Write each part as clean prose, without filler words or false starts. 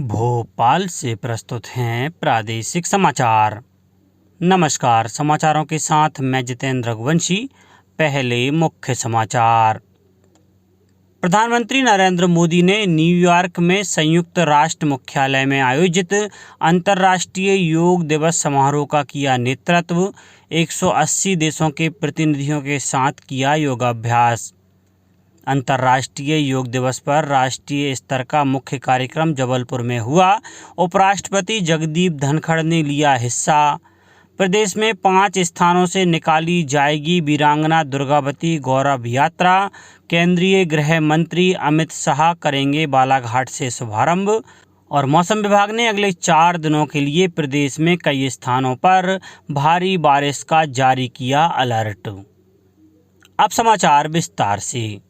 भोपाल से प्रस्तुत हैं प्रादेशिक समाचार। नमस्कार, समाचारों के साथ मैं जितेंद्र रघुवंशी। पहले मुख्य समाचार। प्रधानमंत्री नरेंद्र मोदी ने न्यूयॉर्क में संयुक्त राष्ट्र मुख्यालय में आयोजित अंतर्राष्ट्रीय योग दिवस समारोह का किया नेतृत्व। 180 देशों के प्रतिनिधियों के साथ किया योगाभ्यास। अंतर्राष्ट्रीय योग दिवस पर राष्ट्रीय स्तर का मुख्य कार्यक्रम जबलपुर में हुआ। उपराष्ट्रपति जगदीप धनखड़ ने लिया हिस्सा। प्रदेश में 5 स्थानों से निकाली जाएगी वीरांगना दुर्गावती गौरव यात्रा। केंद्रीय गृह मंत्री अमित शाह करेंगे बालाघाट से शुभारंभ। और मौसम विभाग ने अगले 4 दिनों के लिए प्रदेश में कई स्थानों पर भारी बारिश का जारी किया अलर्ट। अब समाचार विस्तार से।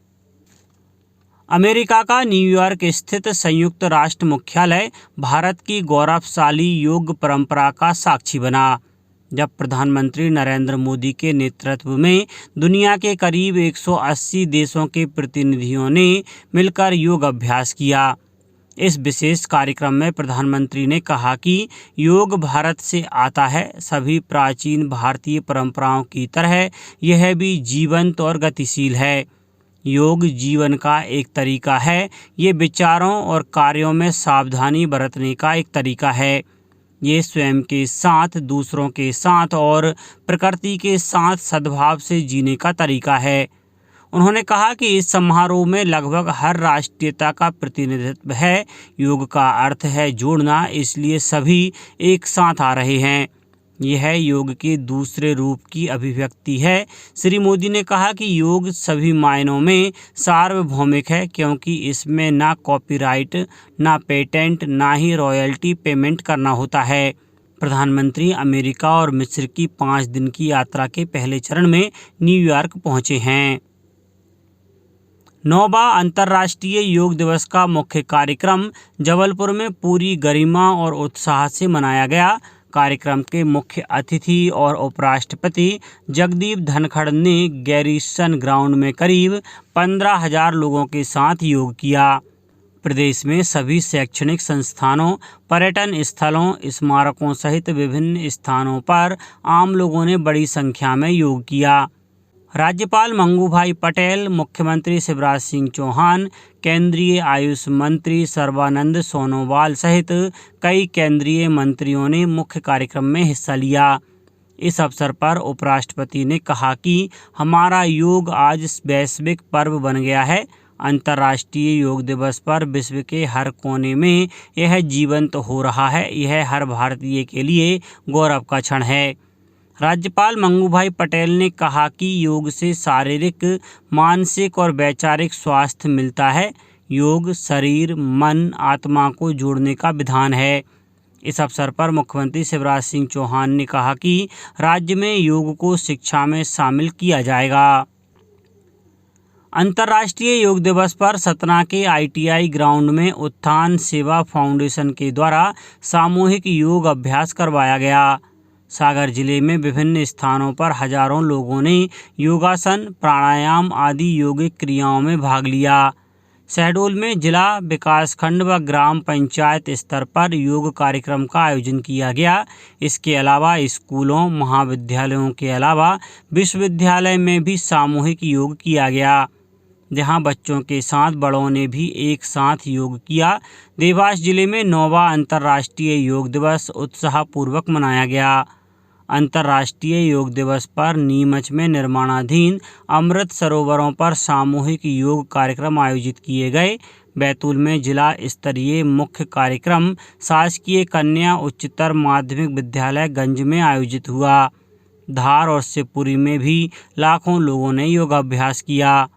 अमेरिका का न्यूयॉर्क स्थित संयुक्त राष्ट्र मुख्यालय भारत की गौरवशाली योग परंपरा का साक्षी बना, जब प्रधानमंत्री नरेंद्र मोदी के नेतृत्व में दुनिया के करीब 180 देशों के प्रतिनिधियों ने मिलकर योग अभ्यास किया। इस विशेष कार्यक्रम में प्रधानमंत्री ने कहा कि योग भारत से आता है। सभी प्राचीन भारतीय परंपराओं की तरह यह भी जीवंत और गतिशील है। योग जीवन का एक तरीका है। ये विचारों और कार्यों में सावधानी बरतने का एक तरीका है। ये स्वयं के साथ, दूसरों के साथ और प्रकृति के साथ सद्भाव से जीने का तरीका है। उन्होंने कहा कि इस समारोह में लगभग हर राष्ट्रीयता का प्रतिनिधित्व है। योग का अर्थ है जोड़ना, इसलिए सभी एक साथ आ रहे हैं। यह योग के दूसरे रूप की अभिव्यक्ति है। श्री मोदी ने कहा कि योग सभी मायनों में सार्वभौमिक है, क्योंकि इसमें ना कॉपीराइट, ना पेटेंट, ना ही रॉयल्टी पेमेंट करना होता है। प्रधानमंत्री अमेरिका और मिस्र की 5 दिन की यात्रा के पहले चरण में न्यूयॉर्क पहुंचे हैं। 9वां अंतर्राष्ट्रीय योग दिवस का मुख्य कार्यक्रम जबलपुर में पूरी गरिमा और उत्साह से मनाया गया। कार्यक्रम के मुख्य अतिथि और उपराष्ट्रपति जगदीप धनखड़ ने गैरिसन ग्राउंड में करीब 15,000 लोगों के साथ योग किया। प्रदेश में सभी शैक्षणिक संस्थानों, पर्यटन स्थलों, स्मारकों सहित विभिन्न स्थानों पर आम लोगों ने बड़ी संख्या में योग किया। राज्यपाल मंगू भाई पटेल, मुख्यमंत्री शिवराज सिंह चौहान, केंद्रीय आयुष मंत्री सर्बानंद सोनोवाल सहित कई केंद्रीय मंत्रियों ने मुख्य कार्यक्रम में हिस्सा लिया। इस अवसर पर उपराष्ट्रपति ने कहा कि हमारा योग आज वैश्विक पर्व बन गया है। अंतर्राष्ट्रीय योग दिवस पर विश्व के हर कोने में यह जीवंत हो रहा है। यह हर भारतीय के लिए गौरव का क्षण है। राज्यपाल मंगू भाई पटेल ने कहा कि योग से शारीरिक, मानसिक और वैचारिक स्वास्थ्य मिलता है। योग शरीर, मन, आत्मा को जोड़ने का विधान है। इस अवसर पर मुख्यमंत्री शिवराज सिंह चौहान ने कहा कि राज्य में योग को शिक्षा में शामिल किया जाएगा। अंतर्राष्ट्रीय योग दिवस पर सतना के ITI ग्राउंड में उत्थान सेवा फाउंडेशन के द्वारा सामूहिक योग अभ्यास करवाया गया। सागर जिले में विभिन्न स्थानों पर हजारों लोगों ने योगासन, प्राणायाम आदि योगिक क्रियाओं में भाग लिया। शहडोल में जिला, विकासखंड व ग्राम पंचायत स्तर पर योग कार्यक्रम का आयोजन किया गया। इसके अलावा स्कूलों, महाविद्यालयों के अलावा विश्वविद्यालय में भी सामूहिक योग किया गया, जहां बच्चों के साथ बड़ों ने भी एक साथ योग किया। देवास जिले में 9वां अंतर्राष्ट्रीय योग दिवस उत्साहपूर्वक मनाया गया। अंतर्राष्ट्रीय योग दिवस पर नीमच में निर्माणाधीन अमृत सरोवरों पर सामूहिक योग कार्यक्रम आयोजित किए गए। बैतूल में जिला स्तरीय मुख्य कार्यक्रम शासकीय कन्या उच्चतर माध्यमिक विद्यालय गंज में आयोजित हुआ। धार और शिवपुरी में भी लाखों लोगों ने योगाभ्यास किया।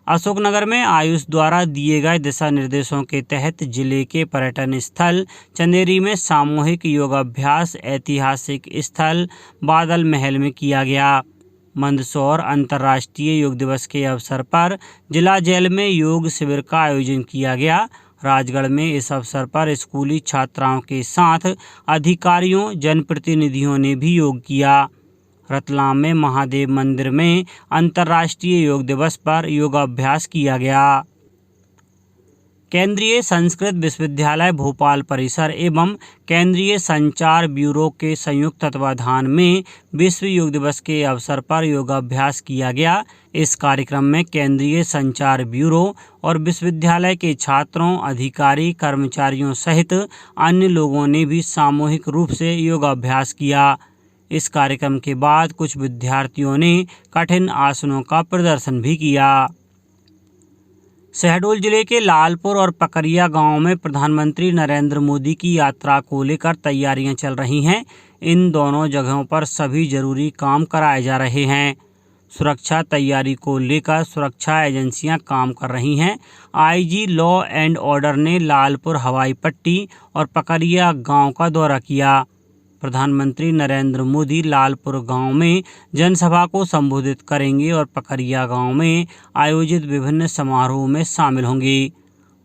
अशोकनगर में आयुष द्वारा दिए गए दिशा निर्देशों के तहत जिले के पर्यटन स्थल चंदेरी में सामूहिक योगाभ्यास ऐतिहासिक स्थल बादल महल में किया गया। मंदसौर अंतर्राष्ट्रीय योग दिवस के अवसर पर जिला जेल में योग शिविर का आयोजन किया गया। राजगढ़ में इस अवसर पर स्कूली छात्राओं के साथ अधिकारियों, जनप्रतिनिधियों ने भी योग किया। रतलाम में महादेव मंदिर में अंतर्राष्ट्रीय योग दिवस पर योगाभ्यास किया गया। केंद्रीय संस्कृत विश्वविद्यालय भोपाल परिसर एवं केंद्रीय संचार ब्यूरो के संयुक्त तत्वाधान में विश्व योग दिवस के अवसर पर योगाभ्यास किया गया। इस कार्यक्रम में केंद्रीय संचार ब्यूरो और विश्वविद्यालय के छात्रों, अधिकारी, कर्मचारियों सहित अन्य लोगों ने भी सामूहिक रूप से योगाभ्यास किया। इस कार्यक्रम के बाद कुछ विद्यार्थियों ने कठिन आसनों का प्रदर्शन भी किया। शहडोल जिले के लालपुर और पकरिया गांव में प्रधानमंत्री नरेंद्र मोदी की यात्रा को लेकर तैयारियां चल रही हैं। इन दोनों जगहों पर सभी जरूरी काम कराए जा रहे हैं। सुरक्षा तैयारी को लेकर सुरक्षा एजेंसियां काम कर रही हैं। आईजी लॉ एंड ऑर्डर ने लालपुर हवाई पट्टी और पकरिया गांव का दौरा किया। प्रधानमंत्री नरेंद्र मोदी लालपुर गांव में जनसभा को संबोधित करेंगे और पकरिया गांव में आयोजित विभिन्न समारोह में शामिल होंगे।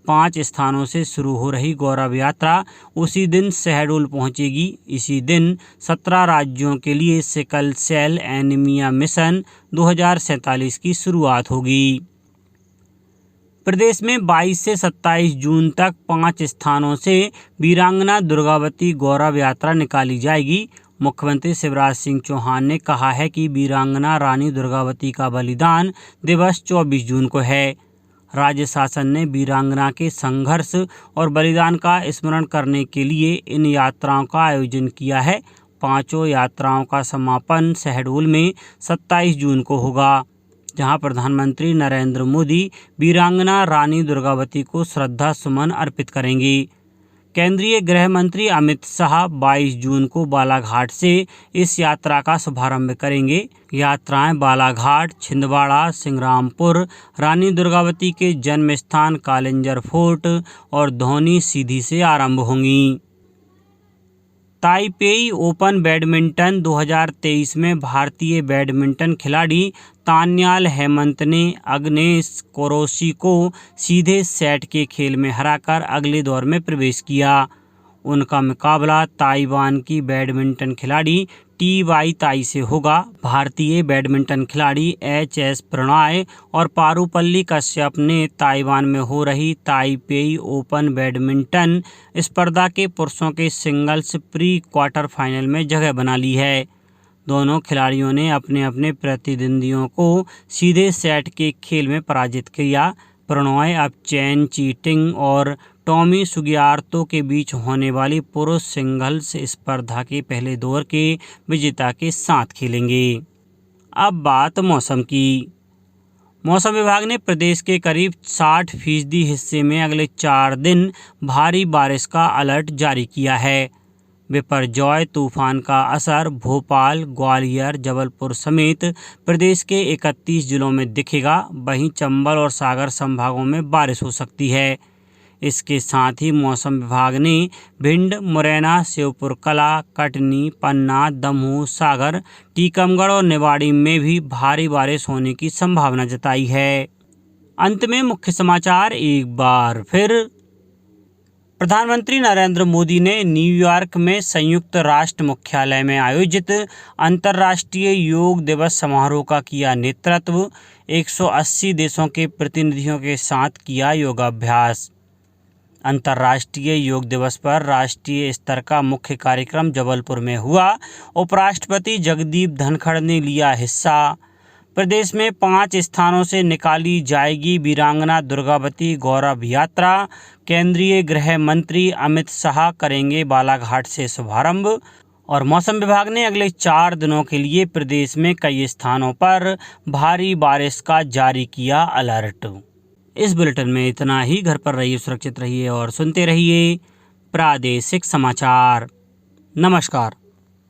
5 स्थानों से शुरू हो रही गौरव यात्रा उसी दिन शहडोल पहुंचेगी। इसी दिन 17 राज्यों के लिए सिकल सेल एनीमिया मिशन 2047 की शुरुआत होगी। प्रदेश में 22 से 27 जून तक 5 स्थानों से वीरांगना दुर्गावती गौरव यात्रा निकाली जाएगी। मुख्यमंत्री शिवराज सिंह चौहान ने कहा है कि वीरांगना रानी दुर्गावती का बलिदान दिवस 24 जून को है। राज्य शासन ने वीरांगना के संघर्ष और बलिदान का स्मरण करने के लिए इन यात्राओं का आयोजन किया है। 5 यात्राओं का समापन शहडोल में 27 जून को होगा, जहां प्रधानमंत्री नरेंद्र मोदी वीरांगना रानी दुर्गावती को श्रद्धा सुमन अर्पित करेंगे। केंद्रीय गृह मंत्री अमित शाह 22 जून को बालाघाट से इस यात्रा का शुभारंभ करेंगे। यात्राएं बालाघाट, छिंदवाड़ा, सिंग्रामपुर, रानी दुर्गावती के जन्म स्थान कालिंजर फोर्ट और धौनी सीधी से आरंभ होंगी। ताइपेई ओपन बैडमिंटन 2023 में भारतीय बैडमिंटन खिलाड़ी तान्याल हेमंत ने अग्नेस कोरोशी को सीधे सेट के खेल में हराकर अगले दौर में प्रवेश किया। उनका मुकाबला ताइवान की बैडमिंटन खिलाड़ी टी.वाई. ताई से होगा। भारतीय बैडमिंटन खिलाड़ी एच.एस. प्रणॉय और पारुपल्ली कश्यप ने ताइवान में हो रही ताइपेई ओपन बैडमिंटन स्पर्धा के पुरुषों के सिंगल्स प्री क्वार्टर फाइनल में जगह बना ली है। दोनों खिलाड़ियों ने अपने अपने प्रतिद्वंदियों को सीधे सेट के खेल में पराजित किया। प्रणॉय अब चेन चीटिंग और टॉमी सुगियार्तो के बीच होने वाली पुरुष सिंगल्स स्पर्धा के पहले दौर के विजेता के साथ खेलेंगे। अब बात मौसम की। मौसम विभाग ने प्रदेश के करीब 60% हिस्से में अगले 4 दिन भारी बारिश का अलर्ट जारी किया है। बिपरजॉय तूफान का असर भोपाल, ग्वालियर, जबलपुर समेत प्रदेश के 31 जिलों में दिखेगा। वहीं चंबल और सागर संभागों में बारिश हो सकती है। इसके साथ ही मौसम विभाग ने भिंड, मुरैना, श्योपुर कला, कटनी, पन्ना, दमोह, सागर, टीकमगढ़ और निवाड़ी में भी भारी बारिश होने की संभावना जताई है। अंत में मुख्य समाचार एक बार फिर। प्रधानमंत्री नरेंद्र मोदी ने न्यूयॉर्क में संयुक्त राष्ट्र मुख्यालय में आयोजित अंतर्राष्ट्रीय योग दिवस समारोह का किया नेतृत्व। 180 देशों के प्रतिनिधियों के साथ किया योगाभ्यास। अंतर्राष्ट्रीय योग दिवस पर राष्ट्रीय स्तर का मुख्य कार्यक्रम जबलपुर में हुआ। उपराष्ट्रपति जगदीप धनखड़ ने लिया हिस्सा। प्रदेश में 5 स्थानों से निकाली जाएगी वीरांगना दुर्गावती गौरव यात्रा। केंद्रीय गृह मंत्री अमित शाह करेंगे बालाघाट से शुभारंभ। और मौसम विभाग ने अगले 4 दिनों के लिए प्रदेश में कई स्थानों पर भारी बारिश का जारी किया अलर्ट। इस बुलेटिन में इतना ही। घर पर रहिए, सुरक्षित रहिए और सुनते रहिए प्रादेशिक समाचार। नमस्कार।